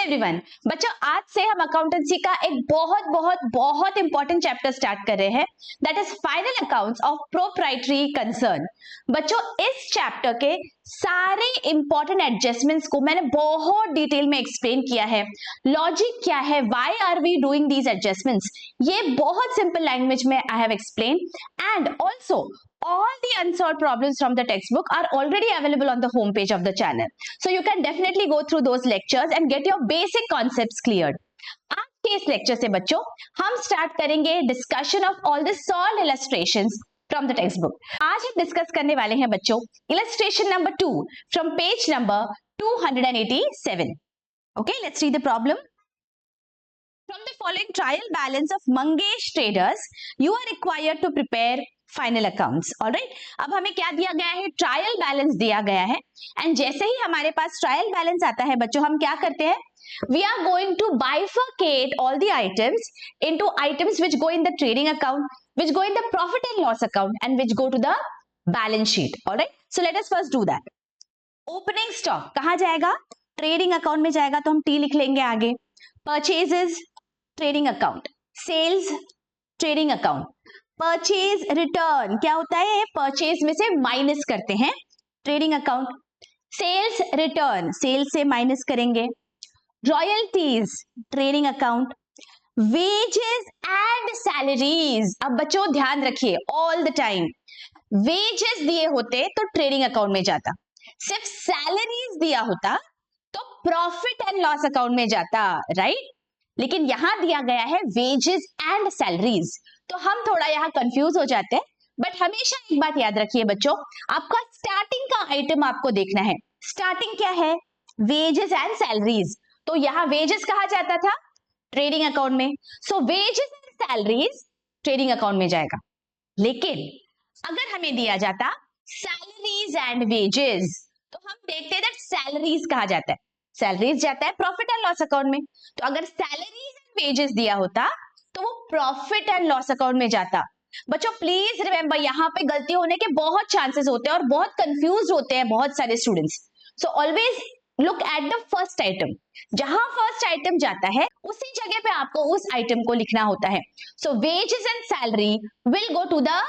Everyone, बच्चों आज से हम अकाउंटेंसी का एक बहुत बहुत बहुत इंपॉर्टेंट चैप्टर स्टार्ट कर रहे हैं, that is final accounts of proprietary concern. बच्चों इस चैप्टर के सारे इंपॉर्टेंट एडजस्टमेंट्स को मैंने बहुत डिटेल में एक्सप्लेन किया है। लॉजिक क्या है, why are we doing these adjustments, ये बहुत सिंपल लैंग्वेज में I have explain, and also all the unsolved problems from the textbook are already available on the home page of the channel, so you can definitely go through those lectures and get your basic concepts cleared. आज के इस lecture से बच्चों हम start करेंगे discussion of all the solved illustrations from the text book. आज हम discuss करने वाले हैं बच्चों illustration number 2 from page number 287. Okay, let's read the problem. From the following trial balance of Mangesh traders, you are required to prepare final accounts. Alright, अब हमें क्या दिया गया है, ट्रायल बैलेंस दिया गया है, एंड जैसे ही हमारे पास ट्रायल बैलेंस आता है बच्चों हम क्या करते हैं, we are going to bifurcate all the items into items which go in the trading account, which go in the profit and loss account and which go to the balance sheet. Alright, so let us first do that. Opening stock कहां जाएगा, trading account में जाएगा, तो हम T लिख लेंगे आगे। Purchases trading account, sales trading account, purchase return क्या होता है, परचेज में से माइनस करते हैं trading account, sales return sales से माइनस करेंगे, royalties trading account, wages and salaries. अब बच्चों ध्यान रखिए ऑल द टाइम, वेजेस दिए होते तो ट्रेडिंग अकाउंट में जाता, सिर्फ सैलरीज दिया होता तो प्रॉफिट एंड लॉस अकाउंट में जाता, राइट? लेकिन यहां दिया गया है वेजेस एंड सैलरीज, तो हम थोड़ा यहाँ कंफ्यूज हो जाते हैं। बट हमेशा एक बात याद रखिए बच्चों, आपका स्टार्टिंग का आइटम आपको देखना है। स्टार्टिंग क्या है, वेजेस एंड सैलरीज, तो यहाँ वेजेस कहा जाता था ट्रेडिंग अकाउंट में, so wages and salaries trading account में जाएगा। लेकिन अगर हमें दिया जाता सैलरीज एंड वेजेस, तो हम देखते दैट सैलरीज कहा जाता है, सैलरीज जाता है प्रॉफिट एंड लॉस अकाउंट में, तो अगर सैलरीज एंड वेजेस दिया होता तो वो प्रॉफिट एंड लॉस अकाउंट में जाता। बच्चों प्लीज रिमेंबर, यहाँ पे गलती होने के बहुत चांसेस होते हैं और बहुत कंफ्यूज होते हैं बहुत सारे students, so always look at the first item, जहां फर्स्ट आइटम जाता है उसी जगह पे आपको उस आइटम को लिखना होता है। So wages and salary will go to the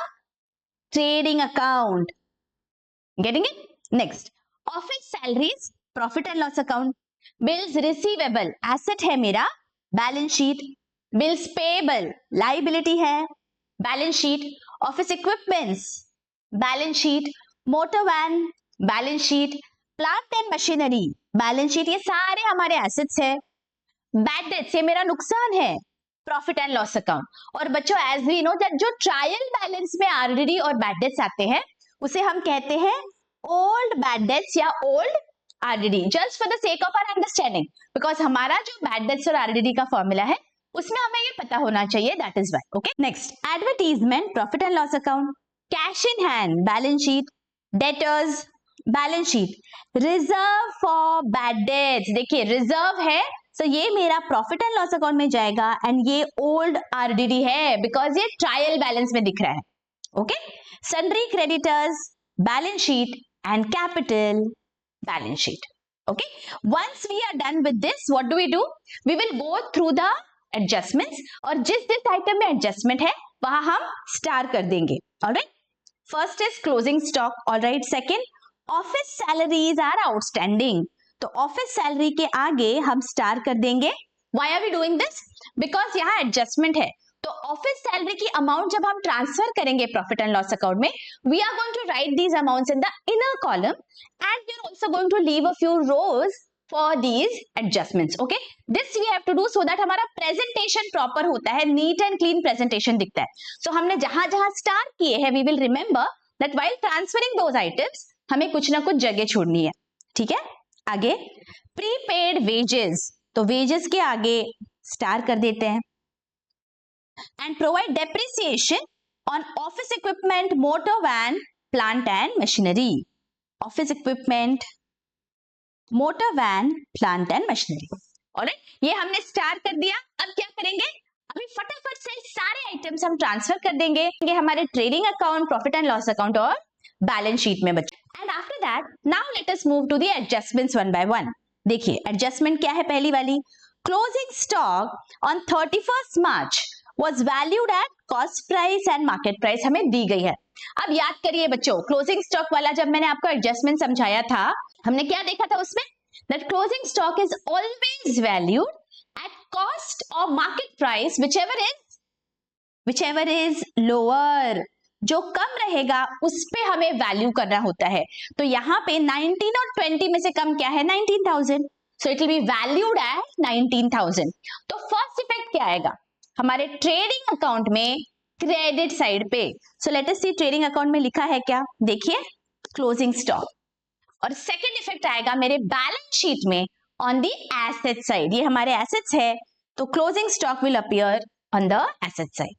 trading account, getting it? Next, office salaries profit and loss account, bills receivable asset है मेरा balance sheet, bills payable liability है balance sheet, office equipments balance sheet, motor van balance sheet, plant and machinery balance sheet, ये सारे हमारे assets है। Bad debts ये मेरा नुकसान है प्रॉफिट एंड लॉस अकाउंट। और बच्चों एज वी नो दैट जो ट्रायल बैलेंस में आरडीडी और बैड डेट्स आते हैं उसे हम कहते हैं ओल्ड बैड डेट्स या old RDD, just for the sake of our understanding, because हमारा जो बैड डेट्स और आरडीडी का फॉर्मूला है उसमें हमें ये पता होना चाहिए, that is why. Okay, next, advertisement profit and loss account, cash in hand balance sheet, debtors balance sheet, reserve for bad debts, देखिए रिजर्व है तो ये मेरा प्रॉफिट एंड लॉस अकाउंट में जाएगा, एंड ये ओल्ड आरडीडी है बिकॉज ये ट्रायल बैलेंस में दिख रहा है। Okay, sundry creditors balance sheet and capital balance sheet. Okay, once we are done with this, what do? We will go through the adjustments, और जिस आइटम में एडजस्टमेंट है वहां हम स्टार कर देंगे। Alright, first is closing stock. Alright, second, office salaries are outstanding, तो office salary के आगे हम स्टार कर देंगे। Why are we doing this, because यहाँ एडजस्टमेंट है, तो ऑफिस सैलरी की अमाउंट जब हम ट्रांसफर करेंगे प्रॉफिट एंड लॉस अकाउंट में, we are going to write these amounts in the inner column and we are also going to leave a few rows for these adjustments. Okay, this we have to do so that हमारा presentation proper होता है, neat and clean presentation दिखता है। सो हमने जहां जहां star किए हैं we will remember that while transferring those items हमें कुछ ना कुछ जगह छोड़नी है। ठीक है, आगे प्रीपेड वेजेस, तो वेजेस के आगे स्टार कर देते हैं, and provide depreciation on office equipment, motor van, plant and machinery. Office equipment, motor van, plant and machinery. Alright, ये हमने स्टार कर दिया। अब क्या करेंगे, अभी फटाफट से सारे आइटम्स हम ट्रांसफर कर देंगे हमारे trading account, profit and loss account और बैलेंस शीट में बच्चे। And after that now let us move to the adjustments one by one. देखिए एडजस्टमेंट क्या है, पहली वाली, closing stock on 31 March was valued at cost price and market price हमें दी गई है। अब याद करिए बच्चों, क्लोजिंग स्टॉक वाला जब मैंने आपको एडजस्टमेंट समझाया था, हमने क्या देखा था उसमें, that closing stock is always valued at cost or market price whichever is lower, जो कम रहेगा उस पे हमें वैल्यू करना होता है। तो यहाँ पे 19 और 20 में से कम क्या है, 19,000, so it will be valued at 19,000। तो फर्स्ट इफेक्ट क्या आएगा हमारे ट्रेडिंग अकाउंट में, क्रेडिट साइड पे। सो लेट अस सी ट्रेडिंग अकाउंट में लिखा है क्या, देखिए क्लोजिंग स्टॉक। और सेकंड इफेक्ट आएगा मेरे बैलेंस शीट में ऑन द एसेट साइड, ये हमारे एसेट्स है तो closing stock will appear on the asset side.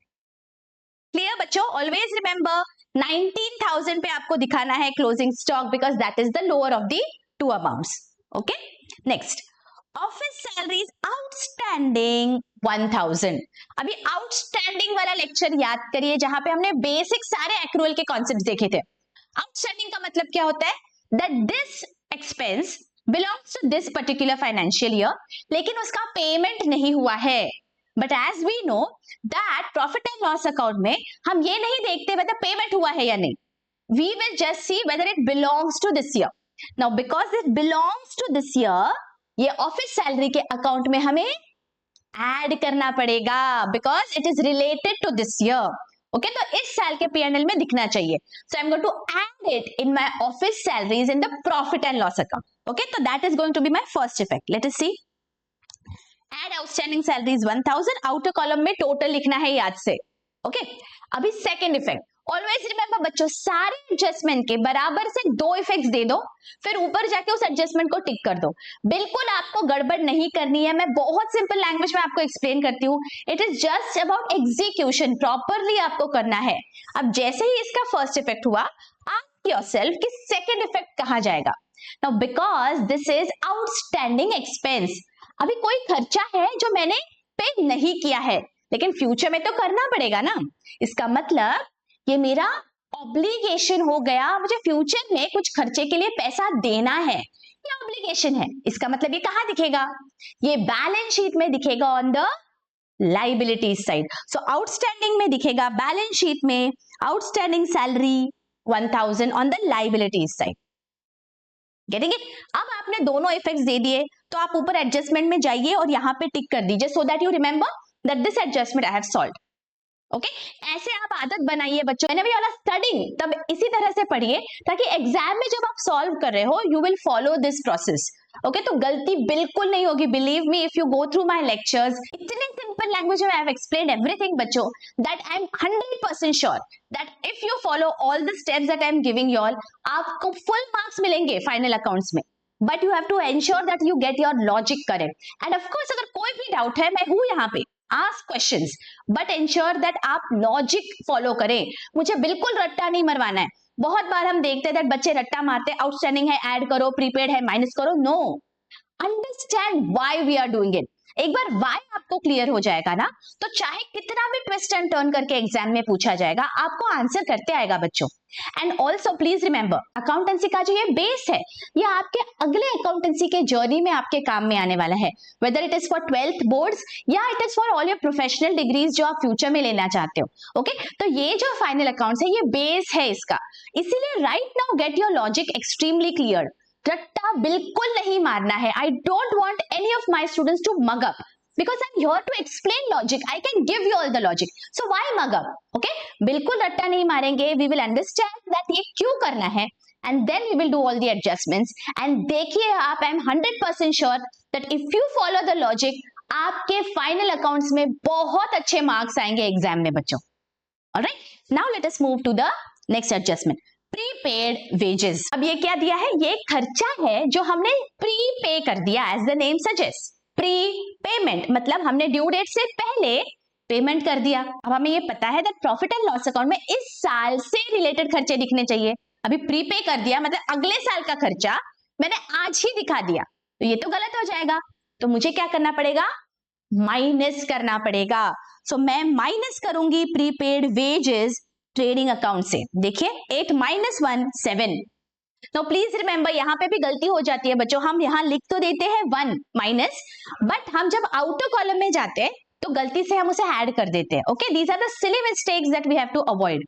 Clear बच्चों, ऑलवेज रिमेंबर 19,000 पे आपको दिखाना है closing stock because that is the lower of the two amounts. Okay, next, office salaries outstanding 1,000। अभी आउटस्टैंडिंग वाला लेक्चर याद करिए जहां पे हमने बेसिक सारे एक्रूअल के कॉन्सेप्ट्स देखे थे। आउटस्टैंडिंग का मतलब क्या होता है, that this expense belongs to this particular financial year, लेकिन उसका पेमेंट नहीं हुआ है। But as we know that profit and loss account में हम ये नहीं देखते वेदर पेमेंट हुआ है या नहीं, we will just see whether it belongs to this year. Now because it belongs to this year, ये ऑफिस सैलरी के अकाउंट में हमें ऐड करना पड़ेगा because it is related to this year. Okay, तो इस साल के P&L में दिखना चाहिए। So I am going to add it in my office salaries in the profit and loss account. Okay, तो that is going to be my first effect. Let us see, add outstanding salaries 1,000, outer column में total लिखना है याद से। Okay, अभी second effect, always remember बच्चों, सारे adjustment के बराबर से 2 इफेक्ट्स दे दो, फिर ऊपर जाके उस एडजस्टमेंट को टिक कर दो। बिल्कुल आपको गड़बड़ नहीं करनी है, मैं बहुत सिंपल लैंग्वेज में आपको एक्सप्लेन करती हूँ। It is just about execution, properly आपको करना है। अब जैसे ही इसका फर्स्ट इफेक्ट हुआ, आस्क योरसेल्फ कि सेकंड इफेक्ट कहाँ जाएगा। Now because this is outstanding expense, अभी कोई खर्चा है जो मैंने पे नहीं किया है लेकिन फ्यूचर में तो करना पड़ेगा ना, इसका मतलब ये मेरा ऑब्लिगेशन हो गया, मुझे फ्यूचर में कुछ खर्चे के लिए पैसा देना है, ये ऑब्लिगेशन है। इसका मतलब ये कहाँ दिखेगा, ये बैलेंस शीट में दिखेगा on the liabilities side. So outstanding में दिखेगा बैलेंस शीट में, outstanding salary 1,000 on the liabilities side. Getting it? अब आपने दोनों इफेक्ट्स दे दिए तो आप ऊपर एडजस्टमेंट में जाइए और यहाँ पे टिक कर दीजिए so that you remember that this adjustment I have solved. Okay, ऐसे आप आदत बनाइए बच्चों। व्हेनेवर यू आर स्टडिंग तब इसी तरह से पढ़िए ताकि एग्जाम में जब आप सॉल्व कर रहे हो you will follow this process. Okay, तो गलती बिल्कुल नहीं होगी। Believe me, if you go through my lectures, इतने सिंपल लैंग्वेज में आई हैव एक्सप्लेन्ड एवरीथिंग बच्चों, that I am 100% sure that if you follow all the steps that I am giving you all, आपको full marks मिलेंगे final accounts में। But you have to ensure that you get your logic correct. And of course अगर कोई भी doubt है, मैं हूं यहाँ पे, ask questions but ensure that आप लॉजिक फॉलो करें। मुझे बिल्कुल रट्टा नहीं मरवाना है। बहुत बार हम देखते हैं बच्चे रट्टा मारते, आउटस्टैंडिंग है ऐड करो, प्रीपेड है माइनस करो। No, understand why we are doing it. एक बार व्हाई आपको क्लियर हो जाएगा ना, तो चाहे कितना भी ट्विस्ट एंड टर्न करके एग्जाम में पूछा जाएगा, आपको आंसर करते आएगा बच्चों। And also please remember, accountancy का जो ये बेस है, ये आपके अगले अकाउंटेंसी के जर्नी में आपके काम में आने वाला है, whether it is for 12th boards या it is for all your professional degrees जो आप फ्यूचर में लेना चाहते हो। ओके, तो ये जो फाइनल अकाउंट्स है, ये बेस है इसका। इसीलिए right now get your logic extremely clear. रट्टा बिल्कुल नहीं मारना है। I don't want any of my students to mug up because I'm here to explain logic. I can give you all the logic. So why mug up? Okay? बिल्कुल रट्टा नहीं मारेंगे. We will understand that ये क्यों करना है, and then we will do all the adjustments. And देखिए आप, I'm 100% sure that if you follow the logic, आपके final accounts में बहुत अच्छे marks आएंगे एग्जाम में बच्चों। Alright? Now let us move to the next adjustment. Prepaid wages. अब ये क्या दिया है? ये खर्चा है जो हमने प्रीपे कर दिया, as the name suggests. Pre payment मतलब हमने ड्यू डेट से पहले पेमेंट कर दिया। अब हमें ये पता है that profit and loss account में इस साल से रिलेटेड खर्चे दिखने चाहिए। अभी प्रीपे कर दिया मतलब अगले साल का खर्चा मैंने आज ही दिखा दिया, तो ये तो गलत हो जाएगा। तो मुझे क्या करना पड़ेगा? माइनस करना पड़ेगा। सो मैं माइनस करूंगी प्रीपेड वेजेस ट्रेडिंग अकाउंट से। देखिए 8 - 1 7, तो प्लीज रिमेंबर यहाँ पे भी गलती हो जाती है बच्चों, हम यहाँ लिख तो देते हैं 1 माइनस, बट हम जब आउटर कॉलम में जाते हैं तो गलती से हम उसे ऐड कर देते हैं। Okay, these are the silly mistakes that we have to avoid.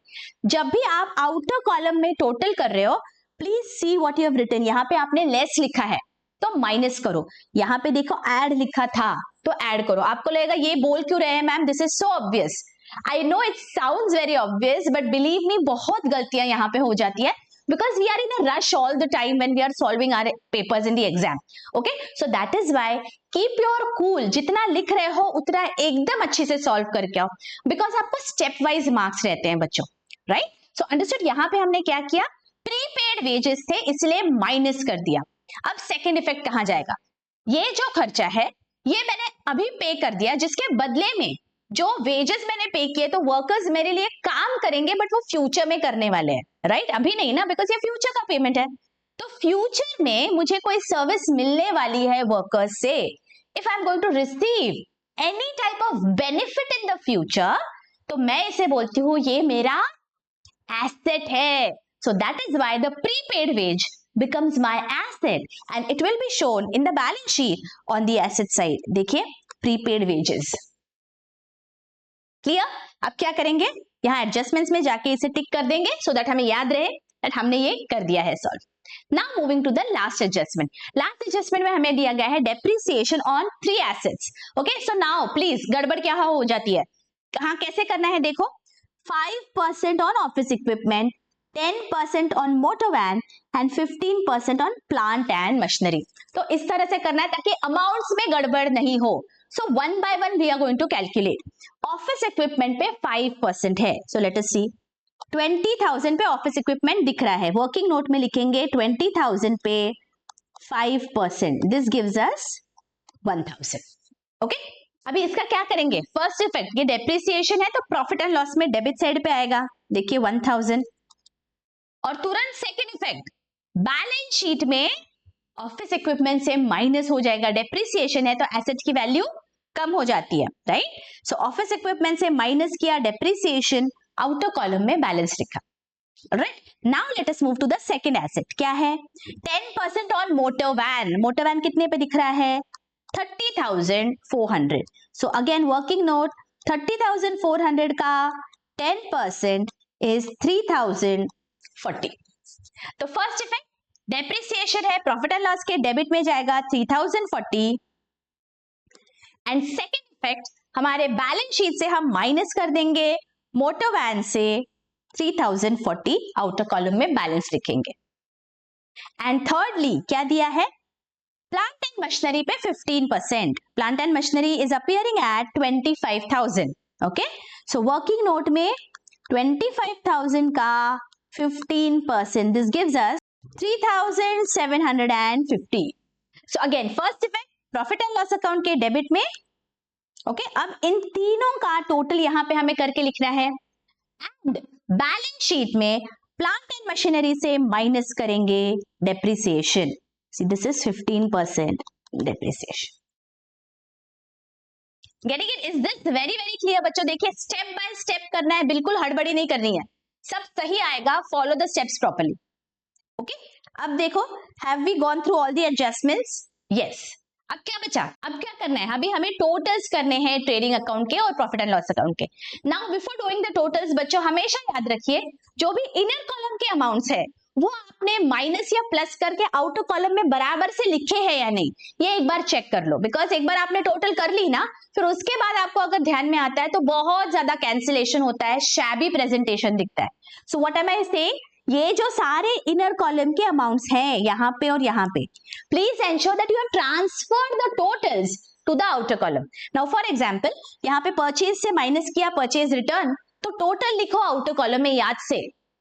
जब भी आप आउटर कॉलम में टोटल कर रहे हो, please see what you have written. यहाँ पे आपने लेस लिखा है तो माइनस करो, यहाँ पे देखो ऐड लिखा था तो ऐड करो। आपको लगेगा ये बोल क्यों रहे हैं ma'am, this is so obvious. I know it sounds very obvious, but believe me बहुत गलतियां यहाँ पे हो जाती है, because we are in a rush all the time when we are solving our papers in the exam. Okay, so that is why keep your cool, जितना लिख रहे हो उतना एकदम अच्छे से सॉल्व करके आओ, because आपको स्टेप वाइज मार्क्स रहते हैं बच्चों, राइट? So understood. यहाँ पे हमने क्या किया, प्रीपेड वेजेस थे इसलिए माइनस कर दिया। अब सेकेंड इफेक्ट कहाँ जाएगा, ये जो खर्चा है ये मैंने अभी पे कर दिया, जिसके बदले में जो वेजेस मैंने पे किए तो वर्कर्स मेरे लिए काम करेंगे, बट वो फ्यूचर में करने वाले हैं, राइट? अभी नहीं ना, बिकॉज ये फ्यूचर का पेमेंट है। तो फ्यूचर में मुझे कोई सर्विस मिलने वाली है वर्कर्स से, if I am going to receive any type of benefit in the future, तो मैं इसे बोलती हूँ ये मेरा एसेट है। So that is why the prepaid wage becomes my asset and it will be shown in the balance sheet on the asset side. देखिए prepaid wages, clear? अब क्या करेंगे, यहाँ एडजस्टमेंट्स में जाके इसे टिक कर देंगे सो दैट हमें याद रहे दैट हमने ये कर दिया है solve. Now moving to the last adjustment. Last adjustment में हमें दिया गया है depreciation on 3 assets. Okay, so now please गड़बड़ क्या हो जाती है, कहाँ कैसे करना है, देखो 5% on office equipment, 10% on motor van and 15% on plant and machinery. तो इस तरह से करना है ताकि अमाउंट्स में गड़बड़ नहीं हो। So one by one we are going to calculate. Office equipment पे 5% है, सो लेट अस सी 20,000 पे ऑफिस इक्विपमेंट दिख रहा है, वर्किंग नोट में लिखेंगे 20,000 पे 5%, दिस गिव्स अस 1,000। ओके, अभी इसका क्या करेंगे, फर्स्ट इफेक्ट ये डेप्रिसिएशन है तो प्रॉफिट एंड लॉस में डेबिट साइड पे आएगा, देखिए 1,000। और तुरंत सेकेंड इफेक्ट बैलेंस शीट में ऑफिस इक्विपमेंट से माइनस हो जाएगा, डेप्रिसिएशन है तो एसेट की वैल्यू कम हो जाती है, राइट? सो ऑफिस इक्विपमेंट से माइनस किया, डेप्रिसिएशन आउटर कॉलम में बैलेंस लिखा, right? Now let us move to the second asset, क्या है 10% on motor van. Motor van कितने पे दिख रहा है 30,400। सो अगेन वर्किंग नोट 30,400 का 10% इज 3,040। तो फर्स्ट इफेक्ट डेप्रिसिएशन है, प्रॉफिट एंड लॉस के डेबिट में जाएगा 3,040 एंड सेकेंड इफेक्ट हमारे बैलेंस शीट से हम माइनस कर देंगे मोटर वैन से 3,040, आउटर कॉलम में बैलेंस लिखेंगे। एंड थर्डली क्या दिया है, प्लांट एंड मशीनरी पे 15%, plant and machinery is appearing at 25,000। Okay, so working note में 25,000 का 15%, this gives us 3,750। So again first effect profit and loss account के डेबिट में। ओके, अब इन तीनों का टोटल यहां पे हमें करके लिखना है एंड बैलेंस शीट में प्लांट एंड मशीनरी से माइनस करेंगे depreciation. See this is 15% depreciation. Getting it? Is this very very clear बच्चों? देखिए स्टेप बाय स्टेप करना है, बिल्कुल हड़बड़ी नहीं करनी है, सब सही आएगा, follow the steps properly. Okay, अब देखो have we gone through all the adjustments? Yes. अब क्या बचा, अब क्या करना है, अभी हमें टोटल्स करने हैं ट्रेडिंग अकाउंट के और प्रॉफिट एंड लॉस अकाउंट के। Now before doing the totals बच्चों हमेशा याद रखिए जो भी इनर कॉलम के अमाउंट्स है वो आपने माइनस या प्लस करके आउटर कॉलम में बराबर से लिखे हैं या नहीं, ये एक बार चेक कर लो। बिकॉज एक बार आपने टोटल कर ली ना, फिर उसके बाद आपको अगर ध्यान में आता है तो बहुत ज्यादा कैंसिलेशन होता है, शैबी प्रेजेंटेशन दिखता है। So what am I saying, ये जो सारे इनर कॉलम के अमाउंट्स हैं यहाँ पे और यहाँ पे, please ensure that you have transferred the totals to the outer column. Now for example यहाँ पे परचेज से माइनस किया परचेज रिटर्न, तो टोटल लिखो आउटर कॉलम में याद से।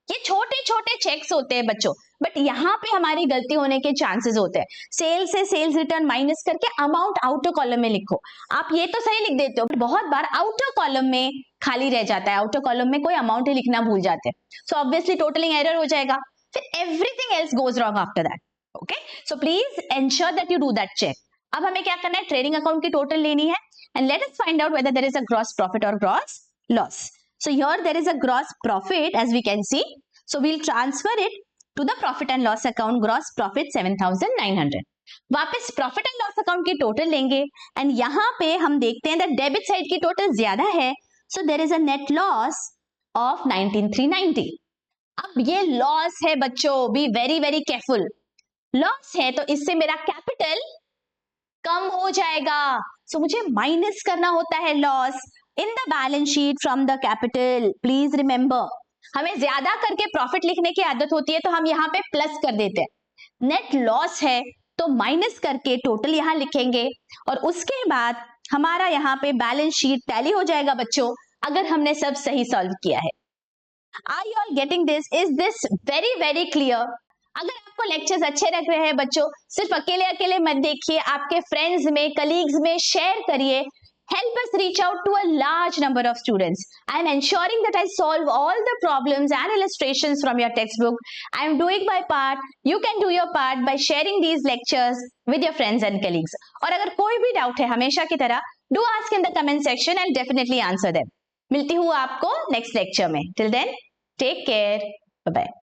ये छोटे छोटे चेक्स होते हैं बच्चों, बट यहाँ पे हमारी गलती होने के चांसेस होते हैं। सेल से सेल्स रिटर्न माइनस करके अमाउंट आउटर कॉलम में लिखो। आप ये तो सही लिख देते हो, बट बहुत बार आउटर कॉलम में खाली रह जाता है, आउटर कॉलम में कोई अमाउंट ही लिखना भूल जाते हैं, सो ऑब्वियसली टोटलिंग एरर हो जाएगा, फिर everything else goes wrong after that. Okay, so please ensure that you do that check. अब हमें क्या करना है, ट्रेडिंग अकाउंट की टोटल लेनी है and let us find out whether there is a gross profit और gross loss. So here there is a gross profit as we can see. So we'll transfer it to the profit and loss account gross profit 7,900। वापस profit and loss account की total लेंगे and यहाँ पे हम देखते हैं debit side की total ज्यादा है, so there is a net loss of 19,390। अब ये लॉस है बच्चों, be very very careful. Loss है तो इससे मेरा कैपिटल कम हो जाएगा, सो मुझे माइनस करना होता है loss in the balance sheet from the capital. Please remember, हमें ज्यादा करके प्रॉफिट लिखने की आदत होती है तो हम यहाँ पे प्लस कर देते हैं। नेट लॉस है तो माइनस करके टोटल यहाँ लिखेंगे और उसके बाद हमारा यहाँ पे बैलेंस शीट टैली हो जाएगा बच्चों, अगर हमने सब सही सॉल्व किया है। Are you all getting this? Is this very very clear? अगर आपको लेक्चर्स अच्छे लग रहे हैं बच्चों, सिर्फ अकेले अकेले मत देखिए, आपके फ्रेंड्स में, कलीग्स में शेयर करिए। Help us reach out to a large number of students. I am ensuring that I solve all the problems and illustrations from your textbook. I am doing my part. You can do your part by sharing these lectures with your friends and colleagues. और अगर कोई भी doubt है हमेशा की तरह, do ask in the comment section and definitely answer them. मिलती हूँ आपको नेक्स्ट लेक्चर में. Till then, take care. Bye bye.